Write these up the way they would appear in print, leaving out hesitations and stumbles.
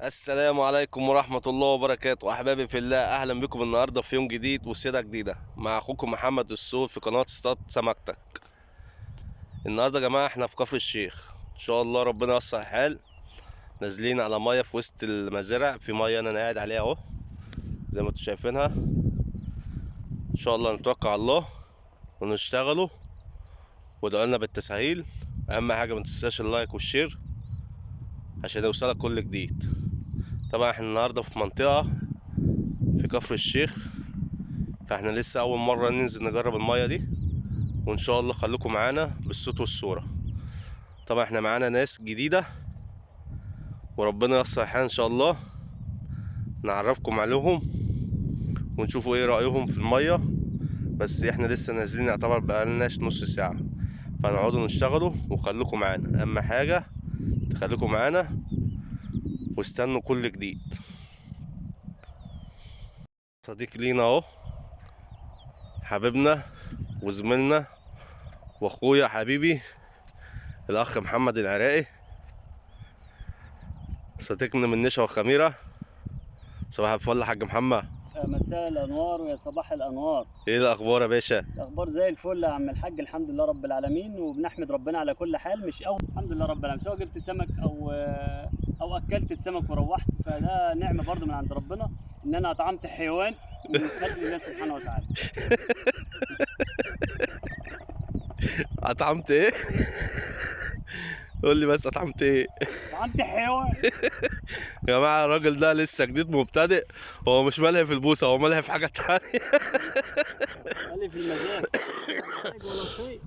السلام عليكم ورحمة الله وبركاته أحبابي في الله، أهلا بكم النهاردة في يوم جديد وسيرة جديدة مع أخوكم محمد السود في قناة اصطاد سمكتك. النهاردة يا جماعة احنا في كفر الشيخ، إن شاء الله ربنا ييسر الحال. نازلين على مية في وسط المزارع، في مية أنا قاعد عليها أهو زي ما انتوا شايفينها. إن شاء الله نتوكل على الله ونشتغلوا وادعوا لنا بالتسهيل. أهم حاجة متنساش اللايك والشير عشان يوصلك كل جديد. طبعا احنا النهاردة في منطقة في كفر الشيخ، فاحنا لسه اول مره ننزل نجرب الميه دي، وان شاء الله خليكم معانا بالصوت والصوره. طبعا احنا معانا ناس جديده وربنا ييسر الحال ان شاء الله، نعرفكم عليهم ونشوفوا ايه رايهم في الميه. بس احنا لسه نازلين يعتبر بقالناش نص ساعه، فنقعدوا نشتغلوا وخليكم معانا. اهم حاجه تخليكم معانا واستنوا كل جديد. صديق لينا اهو، حبيبنا وزميلنا واخويا حبيبي الاخ محمد العراقي، صديقنا من نشا وخميره. صباح الفل يا حاج محمد. مساء الانوار ويا صباح الانوار. ايه الاخبار يا باشا؟ الاخبار زي الفل يا عم الحاج، الحمد لله رب العالمين، وبنحمد ربنا على كل حال. مش اول الحمد لله رب العالمين، سواء جبت سمك او اكلت السمك وروحت، فده نعمه برضو من عند ربنا ان انا اطعمت حيوان من فضل الله سبحانه وتعالى. اطعمت ايه؟ قول لي بس اطعمت ايه؟ طعمت حيوان. يا جماعه الراجل ده لسه جديد مبتدئ، هو مش ملهي في البوسه، هو ملهي في حاجه تانية. قال لي في المزاج ولا شيء.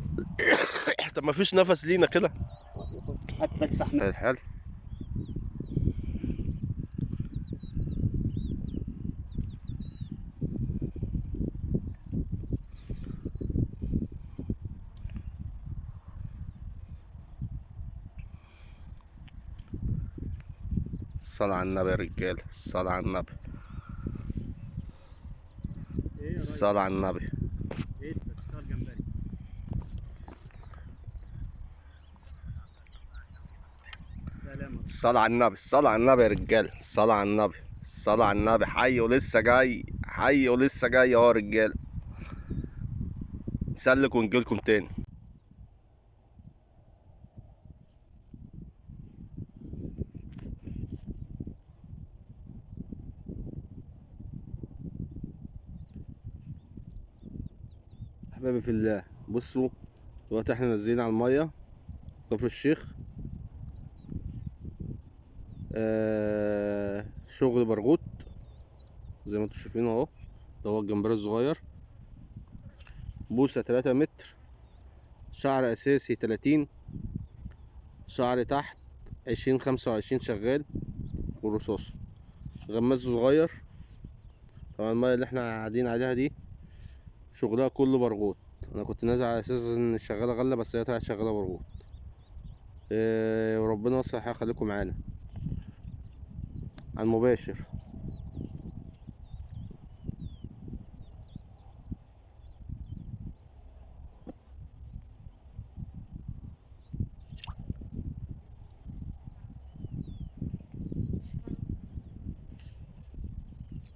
طب ما فيش نفس لينا كده؟ هات بس فحم. الحال. الصلاة على النبي يا رجاله، الصلاة على النبي، ايه يا ريس؟ الصلاة على النبي. ايه بتشتغل جمبري؟ سلام. الصلاة على النبي، الصلاة على النبي يا رجاله، الصلاة على النبي، الصلاة على النبي. حي ولسه جاي، حي ولسه جاي اهو يا رجاله. نسلك ونجيلكم تاني. احبابي في الله، بصوا دلوقتي احنا نازلين على الميه كفر الشيخ. شغل برغوت زي ما انتوا شايفين اهو. ده هو الجمبري الصغير، بوسة 3 متر، شعر اساسي 30، شعر تحت 20 25 شغال، والرصاص غماز صغير. طبعا المية اللي احنا قاعدين عليها دي شغلها كله برغوت. انا كنت نازل على اساس ان شغالة غلة، بس هي طلعت شغالة برغوت. وربنا يصلح الحال، خليكم معانا على المباشر.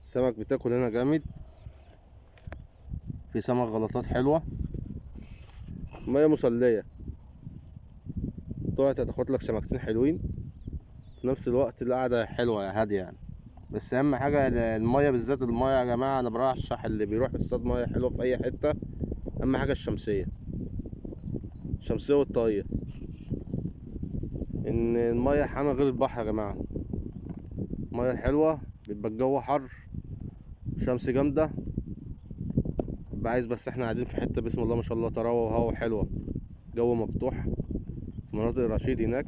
السمك بتاكل هنا جامد، في سمك غلطات حلوة، مية مسلية، تقعد تاخد لك سمكتين حلوين في نفس الوقت. القعدة حلوة هادية يعني. بس أهم حاجة المية، بالذات المية يا جماعة، أنا برشح اللي بيروح يصطاد مية حلوة في أي حتة، أهم حاجة الشمسية، الشمسية والطاقية. إن المية حامية غير البحر يا جماعة. المية حلوة بيبقى الجو حر، شمس جامدة، بيبقى عايز بس احنا قاعدين في حتة بسم الله ما شاء الله تروى وهوا حلوة، جو مفتوح في مناطق رشيد هناك،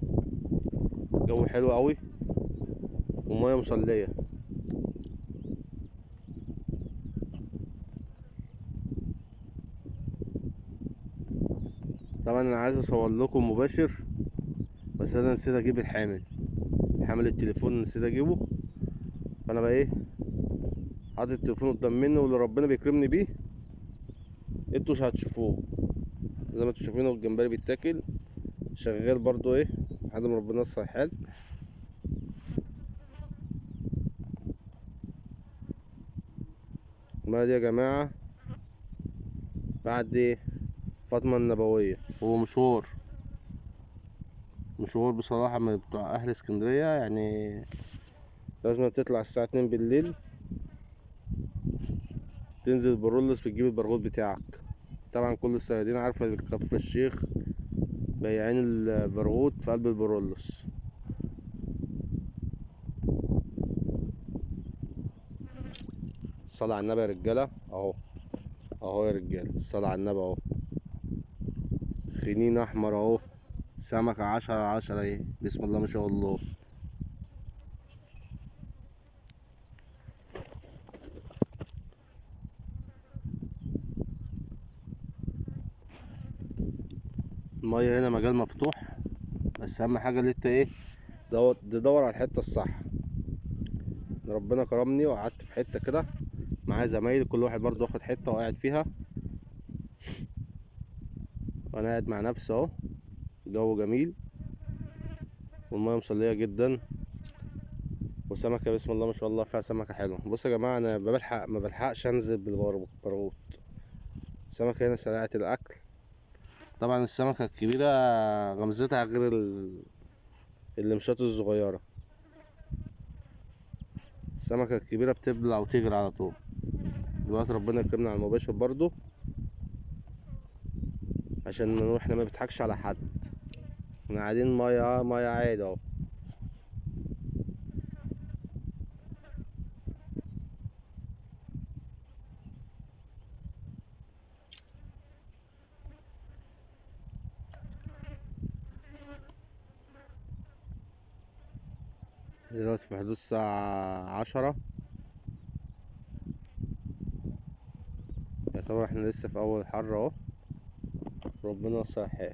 جو حلو قوي ومية مسلية. طبعا انا عايز اصور لكم مباشر، بس انا نسيت اجيب حامل التليفون، نسيت اجيبه. فانا بقى ايه، حاطط التليفون قدام مني، واللي ربنا بيكرمني بيه انتوا مش هتشوفوه. زي ما انتوا شايفينه الجمبري بيتاكل شغال برضو ايه لحد ما ربنا يصلح الحال. المية دي يا جماعة بعد فاطمة النبوية. هو مشوار بصراحة من بتوع أهل اسكندرية، يعني لازم تطلع الساعة 2 بالليل، تنزل البرولوس بتجيب البرغوث بتاعك. طبعا كل الصيادين عارفة إن كفر الشيخ بياعين البرغوث في قلب البرولوس. الصلاة على النبي يا رجالة اهو، اهو يا رجالة الصلاة على النبي اهو. خنين احمر اهو، سمكة 10/10 اهي، بسم الله ما شاء الله. المية هنا مجال مفتوح، بس اهم حاجة اللي انت ايه، تدور على الحتة الصح. ربنا كرمني وقعدت في حتة كده معايا زمايلي، كل واحد برضه واخد حتة وقاعد فيها، وانا قاعد مع نفسي اهو. الجو جميل والمية مسلية جدا، وسمكة بسم الله ما شاء الله فيها سمكة حلوة. بصوا يا جماعة انا ما بلحقش انزل بالبرغوث. السمكة هنا سريعة الاكل. طبعا السمكة الكبيرة غمزتها غير اللمشات الصغيرة. السمكة الكبيرة بتبلع وتجري على طول. دلوقتي ربنا يكرمنا على المباشر برضو، عشان احنا ما بنضحكش على حد، احنا قاعدين مية عادي اهو. دلوقتي في حدود الساعة 10، يعتبر احنا لسه في اول الحر اهو. ربنا يوسع الحال.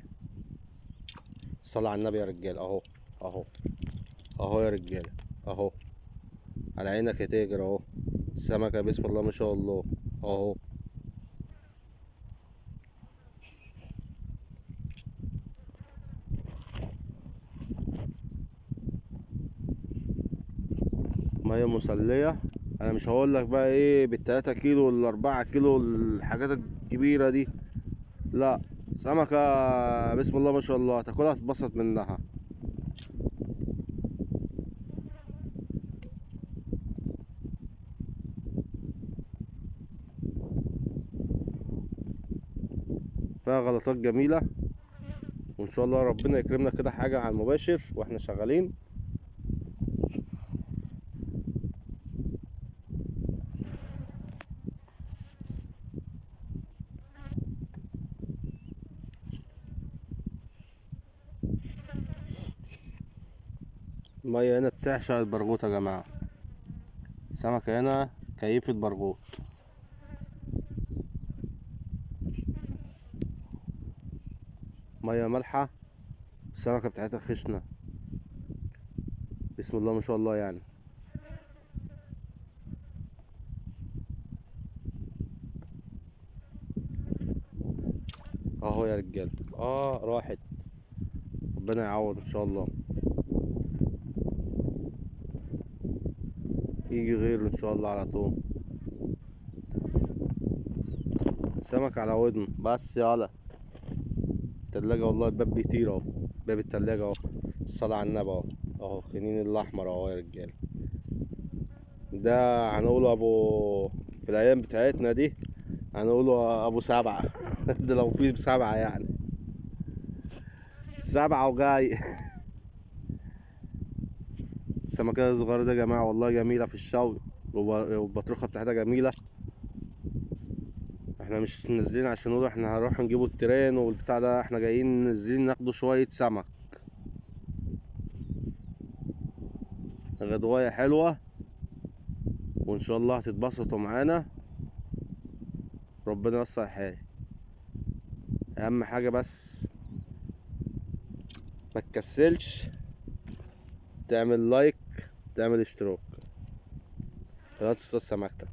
الصلاة على النبي يا رجال اهو، اهو اهو يا رجال اهو، على عينك يا تاجر اهو. السمكة بسم الله ما شاء الله اهو. مية مسلية. انا مش هقول لك بقى ايه بالتلاتة كيلو والاربعة كيلو الحاجات الكبيرة دي، لا، سمكة بسم الله ما شاء الله تاكلها تتبسط منها. فيها غلطات جميلة، وان شاء الله ربنا يكرمنا كده حاجة على المباشر واحنا شغالين. المية هنا بتعشق البرغوث يا جماعة. السمكة هنا كيفة برغوث. مية مالحة، السمكة بتاعتها خشنة بسم الله ما شاء الله يعني. اهو يا رجال راحت، ربنا يعوض ان شاء الله، يجي غيره ان شاء الله على طول. سمك على ودن بس يالا. التلاجة والله الباب بيطير اهو، باب التلاجة اهو. الصلاة على النبي اهو، اهو خنين الاحمر اهو يا رجال. ده هنقوله ابو، في الايام بتاعتنا دي هنقوله ابو سبعة. ده لو في سبعة يعني، سبعة وجاي. السمكة الصغيرة دي يا جماعة والله جميلة في الشوي، والبطروخة بتاعتها جميلة. احنا مش نازلين عشان نقول احنا هنروح نجيبوا الترين والبتاع ده، احنا جايين نازلين ناخدوا شوية سمك، غدواية حلوة، وان شاء الله هتتبسطوا معانا. ربنا يوسع الحال. اهم حاجة بس ما تكسلش تعمل لايك، تعمل اشتراك، قناة استاذ سمكتك.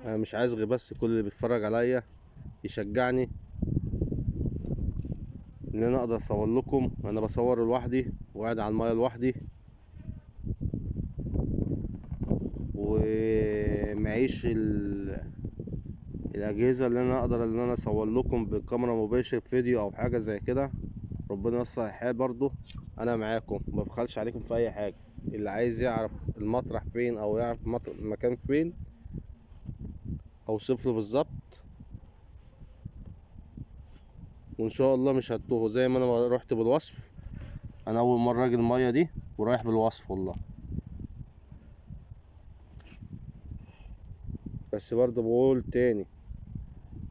انا مش عايز غير بس كل اللي بيتفرج عليا يشجعني ان انا اقدر اصور لكم. انا بصور لوحدي وقاعد على المايه لوحدي ومعيش الاجهزه اللي انا اقدر ان انا اصور لكم بالكاميرا مباشر فيديو او حاجه زي كده. ربنا ييسر الحال برضو، انا معاكم ما بخلش عليكم في اي حاجه. اللي عايز يعرف المطرح فين او يعرف المكان فين اوصف له بالظبط، وان شاء الله مش هتوه زي ما انا رحت بالوصف. انا اول مره اجي الميه دي ورايح بالوصف والله. بس برضه بقول تاني،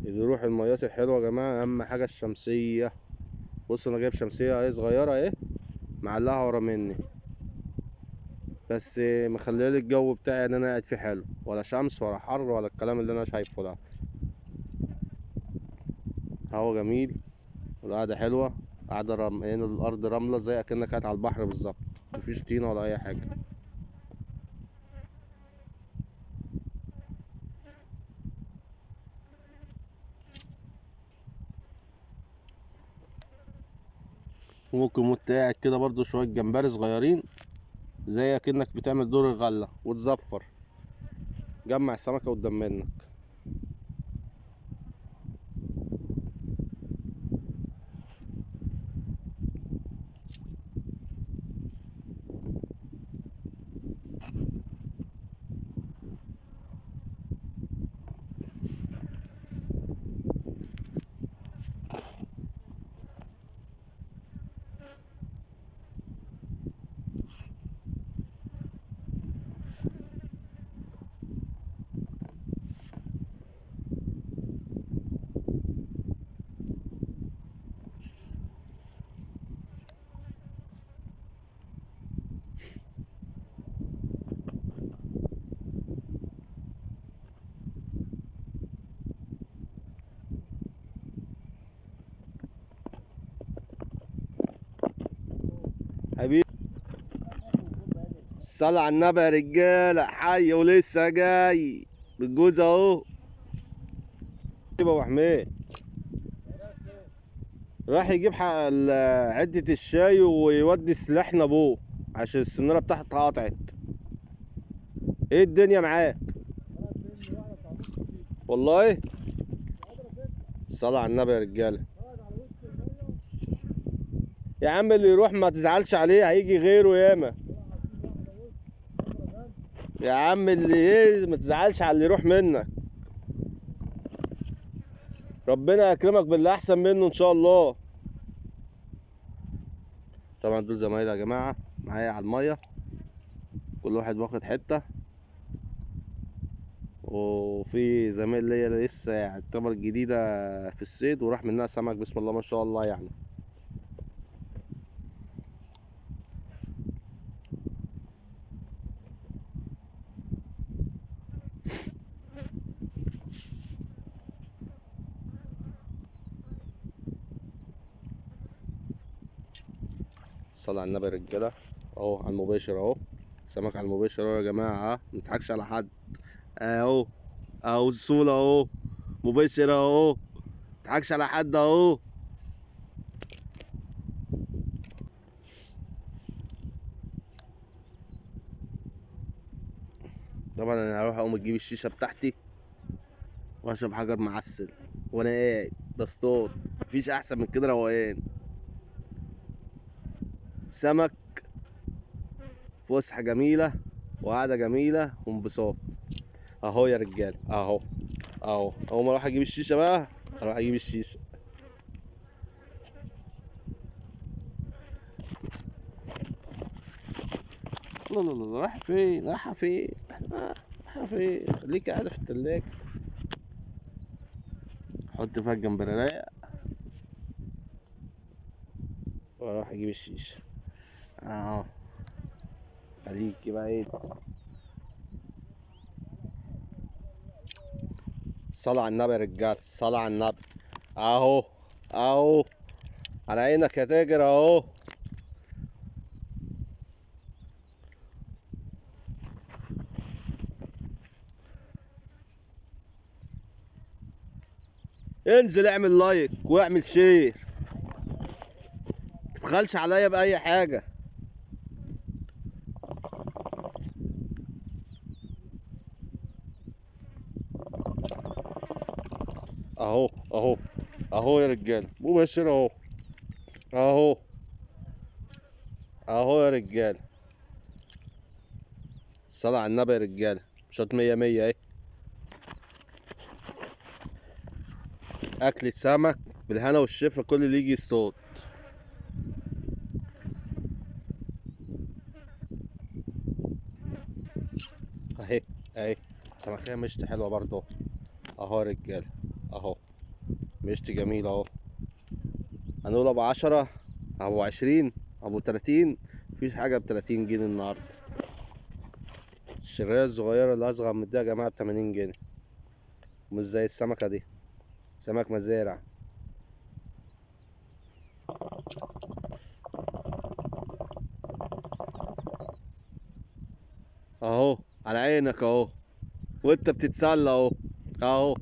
اللي يروح الميات الحلوه يا جماعه اهم حاجه الشمسيه. بص انا جايب شمسيه اهي صغيره اهي معلقها ورا مني، بس مخليلي الجو بتاعي ان انا قاعد فيه حلو، ولا شمس ولا حر ولا الكلام اللي انا شايفه ده. هوا جميل والقعده حلوه، قاعده هنا الارض رمله زي اكنك قاعد على البحر بالظبط، مفيش طينه ولا اي حاجه. ممكن وانت قاعد كده برضو شويه جمبري صغيرين زي اكنك بتعمل دور الغله وتزفر، جمع السمكه قدام منك. حبيبي الصلاة على النبي يا رجالة، حي ولسه جاي بالجوز اهو. يا ابو حميد راح يجيب عدة الشاي ويودي سلاحنا ابوه عشان السنارة بتاعته اتقطعت. ايه الدنيا معاك؟ والله الصلاة على النبي يا رجالة. يا عم اللي يروح ما تزعلش عليه، هيجي غيره ياما. يا عم اللي ايه ما تزعلش على اللي يروح منك، ربنا يكرمك باللي احسن منه ان شاء الله. طبعا دول زمايلي يا جماعه معايا على الميه، كل واحد واخد حته، وفي زميل ليا لسه يعتبر جديده في الصيد وراح منها سمك بسم الله ما شاء الله يعني. الصلاة على النبي يا رجاله، اهو على المباشر اهو، سمك على المباشر اهو يا جماعه، ها منضحكش على حد اهو. اهو الصوله اهو مباشر اهو، منضحكش على حد اهو. طبعا انا هروح اقوم اجيب الشيشه بتاعتي واشرب حجر معسل وانا قاعد بصطاد. مفيش احسن من كده روقان، سمك، فسحه جميله وقعده جميله وانبساط. اهو يا رجاله اهو. اول ما اروح اجيب الشيشه بقى، اروح اجيب الشيشه. لا لا لا، رايحه فين رايحه فين رايحه فين؟ خليكي قاعده في التلاجة، حط فيها الجمبرية واروح اجيب الشيشه اهو. خليكي بقى ايه، صلاة على النبي يا رجاله، صلاة على النبي. اهو اهو على عينك يا تاجر اهو. انزل اعمل لايك واعمل شير، متبخلش عليا بأي حاجة. اهو اهو اهو يا رجالة، مباشر اهو. اهو اهو يا رجالة، الصلاة على النبي يا رجالة، شوط 100 100 اهي. أكلة سمك بالهنا والشفا كل اللي يجي يصطاد. اهي اهي سمكية مشت حلوة برضه اهو يا رجالة. اهو مشت جميل اهو. هنقول ابو 10 ابو 20 ابو 30، مفيش حاجة ب30 جنيه النهاردة. الشراية الصغيرة اللي أصغر من دي يا جماعة ب80 جنيه، مش زي السمكة دي، سمك مزارع. اهو على عينك اهو، وانت بتتسلى اهو. اهو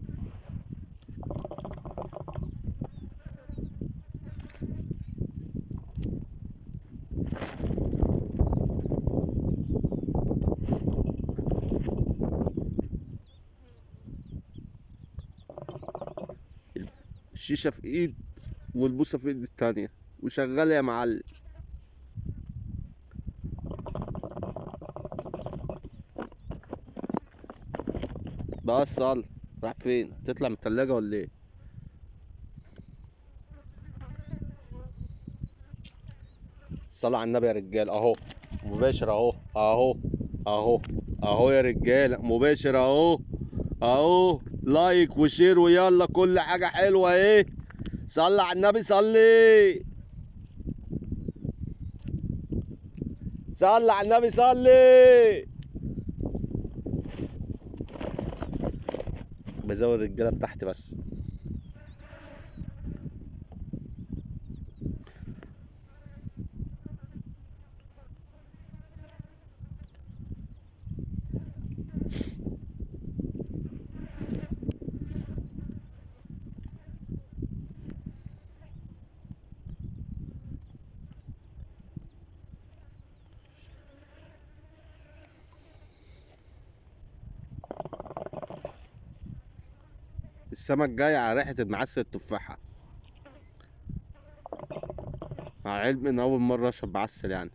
الشيشة في ايد والبوصة في ايد التانية وشغال يا معلم. بقى الصال راح فين؟ تطلع من التلاجة ولا ايه؟ الصلاة على النبي يا رجال اهو، مباشر اهو اهو اهو اهو يا رجالة، مباشر اهو اهو. لايك وشير ويلا كل حاجة حلوة اهي. صلي على النبي، صلي صلي على النبي، صلي. بزود الرجالة بتاعتي بس. السمك جاي على ريحة المعسل التفاحة، مع علم ان اول مرة اشرب معسل يعني.